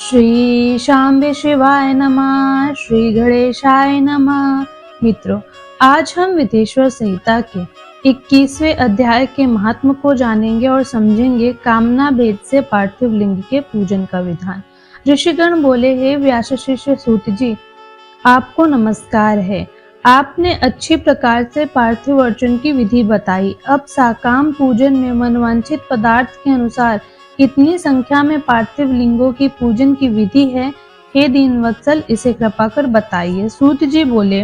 श्री शांबे शिवाय नमः। श्री गणेशाय नमः। मित्रों, आज हम विदेश्वर संहिता के 21वें अध्याय के महात्म को जानेंगे और समझेंगे कामना भेद से पार्थिव लिंग के पूजन का विधान। ऋषिगण बोले, हे व्यास शिष्य सूत जी, आपको नमस्कार है। आपने अच्छी प्रकार से पार्थिव अर्चन की विधि बताई। अब साकाम पूजन में मनवांछित पदार्थ के अनुसार कितनी संख्या में पार्थिव लिंगों की पूजन की विधि है, हे दीनवत्सल, इसे कृपा कर बताइए। सूत जी बोले,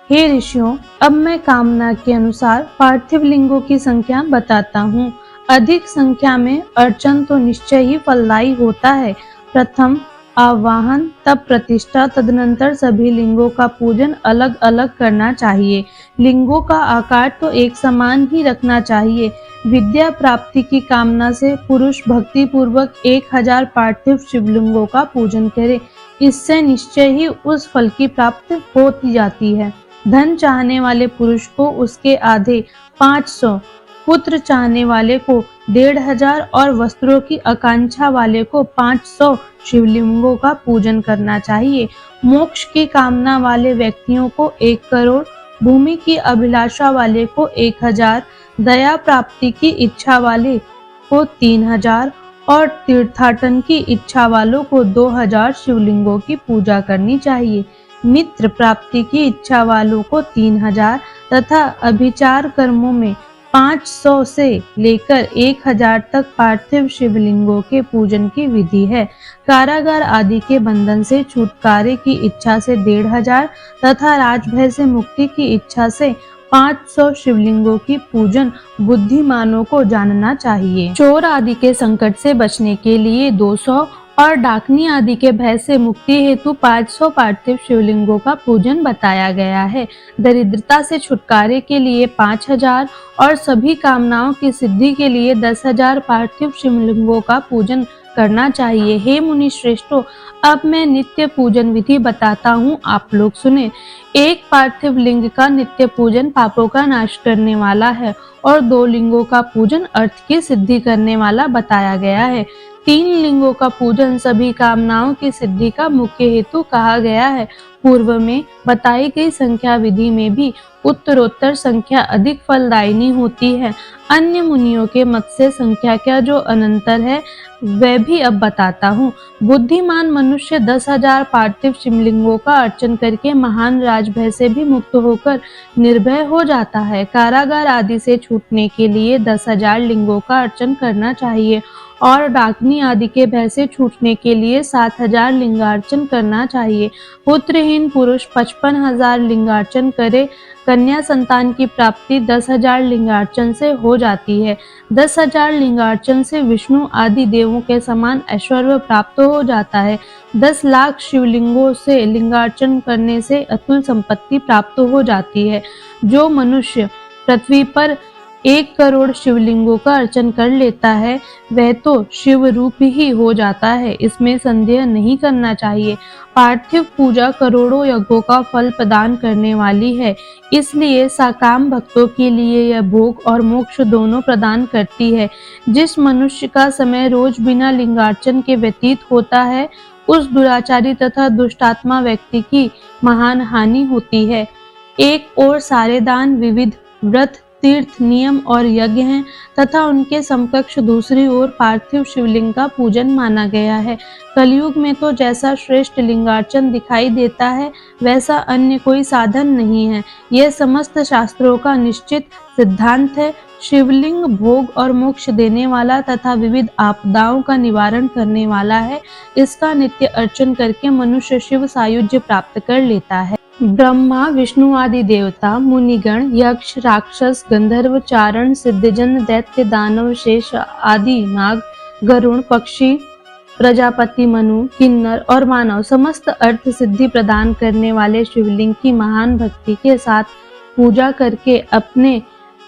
हे ऋषियों, अब मैं कामना के अनुसार पार्थिव लिंगों की संख्या बताता हूँ। अधिक संख्या में अर्चन तो निश्चय ही फलदायी होता है। प्रथम आवाहन, तब प्रतिष्ठा, तदनंतर सभी लिंगों का पूजन अलग अलग करना चाहिए। लिंगों का आकार तो एक समान ही रखना चाहिए। विद्या प्राप्ति की कामना से पुरुष भक्ति पूर्वक 1000 पार्थिव शिवलिंगों का पूजन करे। इससे निश्चय ही उस फल की प्राप्ति होती जाती है। धन चाहने वाले पुरुष को उसके आधे 500, पुत्र चाहने वाले को 1500 और वस्त्रों की आकांक्षा वाले को 500 शिवलिंगों का पूजन करना चाहिए। मोक्ष की कामना वाले व्यक्तियों को 1 करोड़, भूमि की अभिलाषा वाले को 1000, दया प्राप्ति की इच्छा वाले को 3000 और तीर्थाटन की इच्छा वालों को 2000 शिवलिंगों की पूजा करनी चाहिए। मित्र प्राप्ति की इच्छा वालों को 3000 तथा अभिचार कर्मों में 500 से लेकर 1000 तक पार्थिव शिवलिंगों के पूजन की विधि है। कारागार आदि के बंधन से छुटकारे की इच्छा से 1500 तथा राजभय से मुक्ति की इच्छा से 500 शिवलिंगों की पूजन बुद्धिमानों को जानना चाहिए। चोर आदि के संकट से बचने के लिए 200 और डाकनी आदि के भय से मुक्ति हेतु 500 पार्थिव शिवलिंगों का पूजन बताया गया है। दरिद्रता से छुटकारे के लिए 5000 और सभी कामनाओं की सिद्धि के लिए 10,000 पार्थिव शिवलिंगों का पूजन करना चाहिए। हे मुनि श्रेष्ठों, अब मैं नित्य पूजन विधि बताता हूँ, आप लोग सुने। एक पार्थिव लिंग का नित्य पूजन पापों का नाश करने वाला है और 2 लिंगों का पूजन अर्थ की सिद्धि करने वाला बताया गया है। 3 लिंगों का पूजन सभी कामनाओं की सिद्धि का मुख्य हेतु कहा गया है। पूर्व में बताई गई संख्या विधि में भी उत्तरोत्तर संख्या अधिक फलदायिनी होती है। अन्य मुनियों के मत से संख्या का जो अनंतर है वह भी अब बताता हूँ। बुद्धिमान मनुष्य 10,000 पार्थिव शिवलिंगों का अर्चन करके महान राजभय से भी मुक्त होकर निर्भय हो जाता है। कारागार आदि से छूटने के लिए 10,000 लिंगों का अर्चन करना चाहिए और डाकनी आदि के भय से छूटने के लिए 7,000 लिंगार्चन करना चाहिए। पुत्रहीन पुरुष 55,000 लिंगार्चन करे। कन्या संतान की प्राप्ति 10,000 लिंगार्चन से हो जाती है। 10,000 लिंगार्चन से विष्णु आदि देवों के समान ऐश्वर्य प्राप्त हो जाता है। 10 लाख शिवलिंगों से लिंगार्चन करने से अतुल संपत्ति प्राप्त हो जाती है। जो मनुष्य पृथ्वी पर 1 करोड़ शिवलिंगों का अर्चन कर लेता है वह तो शिव रूप ही हो जाता है, इसमें संदेह नहीं करना चाहिए। पार्थिव पूजा करोड़ों यज्ञों का फल प्रदान करने वाली है, इसलिए साकाम भक्तों के लिए यह भोग और मोक्ष दोनों प्रदान करती है। जिस मनुष्य का समय रोज बिना लिंगार्चन के व्यतीत होता है, उस दुराचारी तथा दुष्टात्मा व्यक्ति की महान हानि होती है। एक ओर सारे दान, विविध व्रत, तीर्थ, नियम और यज्ञ हैं तथा उनके समकक्ष दूसरी ओर पार्थिव शिवलिंग का पूजन माना गया है। कलयुग में तो जैसा श्रेष्ठ लिंगार्चन दिखाई देता है वैसा अन्य कोई साधन नहीं है। यह समस्त शास्त्रों का निश्चित सिद्धांत है। शिवलिंग भोग और मोक्ष देने वाला तथा विविध आपदाओं का निवारण करने वाला है। इसका नित्य अर्चन करके मनुष्य शिव सायुज्य प्राप्त कर लेता है। ब्रह्मा, विष्णु आदि देवता, मुनिगण, यक्ष, राक्षस, गंधर्व, चारण, सिद्धजन, दैत्य, दानव, शेष आदि नाग, गरुण, पक्षी, प्रजापति, मनु, किन्नर और मानव समस्त अर्थ सिद्धि प्रदान करने वाले शिवलिंग की महान भक्ति के साथ पूजा करके अपने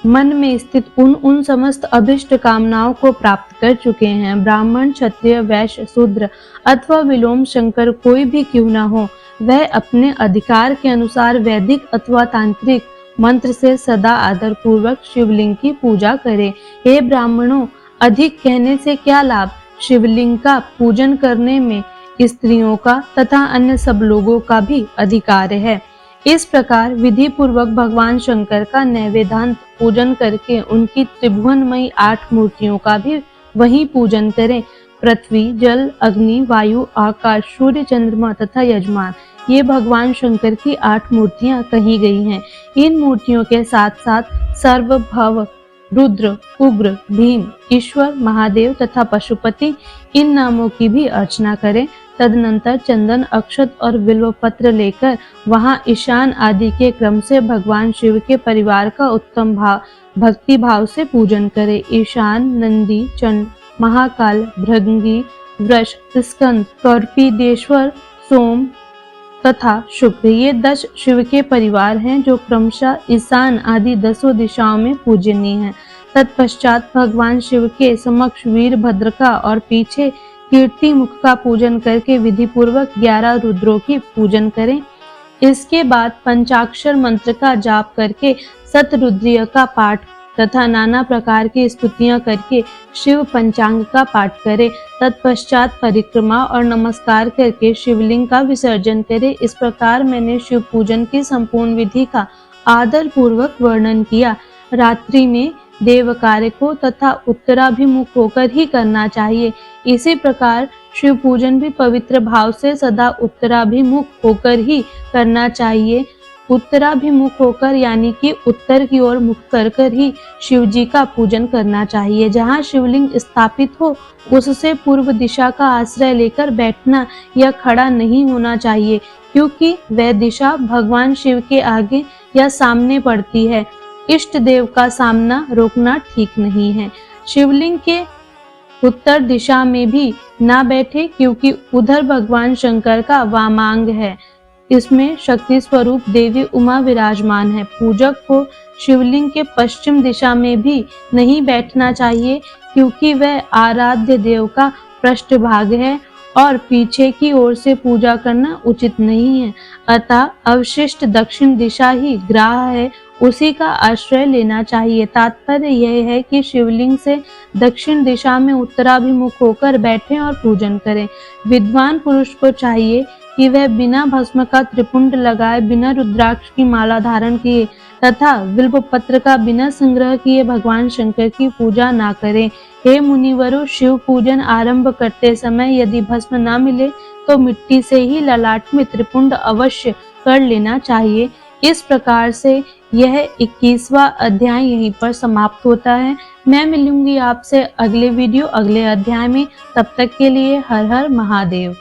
मन में स्थित उन समस्त अभिष्ट कामनाओं को प्राप्त कर चुके हैं। ब्राह्मण, क्षत्रिय, वैश्य, शूद्र अथवा विलोम शंकर कोई भी क्यों न हो, वह अपने अधिकार के अनुसार वैदिक अथवा तांत्रिक मंत्र से सदा आदर पूर्वक शिवलिंग की पूजा करे। हे ब्राह्मणों, अधिक कहने से क्या लाभ, शिवलिंग का पूजन करने में स्त्रियों का तथा अन्य सब लोगों का भी अधिकार है। इस प्रकार विधि पूर्वक भगवान शंकर का नैवेद्यांत पूजन करके उनकी त्रिभुवनमयी 8 मूर्तियों का भी वहीं पूजन करें। पृथ्वी, जल, अग्नि, वायु, आकाश, सूर्य, चंद्रमा तथा यजमान, ये भगवान शंकर की 8 मूर्तियां कही गई हैं। इन मूर्तियों के साथ साथ सर्वभव, रुद्र, उग्र, भीम, ईश्वर, महादेव तथा पशुपति, इन नामों की भी अर्चना करें। तदनंतर चंदन, अक्षत और बिल्व पत्र लेकर वहां ईशान आदि के क्रम से भगवान शिव के परिवार का उत्तम भक्ति भाव से पूजन करें। ईशान, नंदी, चंड, महाकाल, भृंगी, वृष, स्कंद, कौरपीदेश्वर, सोम तथा शुक्र, ये 10 शिव के परिवार हैं जो क्रमशः ईशान आदि 10 दिशाओं में पूजनीय हैं। तत्पश्चात भगवान शिव के समक्ष वीरभद्र का और पीछे कीर्ति मुख का पूजन करके विधि पूर्वक 11 रुद्रों की पूजन करें। इसके बाद पंचाक्षर मंत्र का जाप करके शतरुद्रीय का पाठ तथा नाना प्रकार की स्तुतियां करके शिव पंचांग का पाठ करें। तत्पश्चात परिक्रमा और नमस्कार करके शिवलिंग का विसर्जन करें। इस प्रकार मैंने शिव पूजन की संपूर्ण विधि का आदर पूर्वक वर्णन किया। रात्रि में देव कार्य को तथा उत्तराभिमुख होकर ही करना चाहिए। इसी प्रकार शिव पूजन भी पवित्र भाव से सदा उत्तराभिमुख होकर ही करना चाहिए। उत्तराभिमुख होकर यानी कि उत्तर की ओर मुख कर ही शिव जी का पूजन करना चाहिए। जहाँ शिवलिंग स्थापित हो उससे पूर्व दिशा का आश्रय लेकर बैठना या खड़ा नहीं होना चाहिए, क्योंकि वह दिशा भगवान शिव के आगे या सामने पड़ती है। इष्ट देव का सामना रोकना ठीक नहीं है। शिवलिंग के उत्तर दिशा में भी ना बैठे, क्योंकि उधर भगवान शंकर का वामांग है। इसमें शक्ति स्वरूप देवी उमा विराजमान है। पूजक को शिवलिंग के पश्चिम दिशा में भी नहीं बैठना चाहिए, क्योंकि वह आराध्य देव का पृष्ठभाग है और पीछे की ओर से पूजा करना उचित नहीं है। अतः अवशिष्ट दक्षिण दिशा ही ग्राह है, उसी का आश्रय लेना चाहिए। तात्पर्य यह है कि शिवलिंग से दक्षिण दिशा में उत्तराभिमुख होकर बैठें और पूजन करें। विद्वान पुरुष को चाहिए कि वह बिना भस्म का त्रिपुंड लगाए, बिना रुद्राक्ष की माला धारण किए तथा बिल्व पत्र का बिना संग्रह किए भगवान शंकर की पूजा ना करें। हे मुनिवरों, शिव पूजन आरंभ करते समय यदि भस्म ना मिले तो मिट्टी से ही ललाट में त्रिपुंड अवश्य कर लेना चाहिए। इस प्रकार से यह 21वां अध्याय यहीं पर समाप्त होता है। मैं मिलूंगी आपसे अगले वीडियो, अगले अध्याय में। तब तक के लिए हर हर महादेव।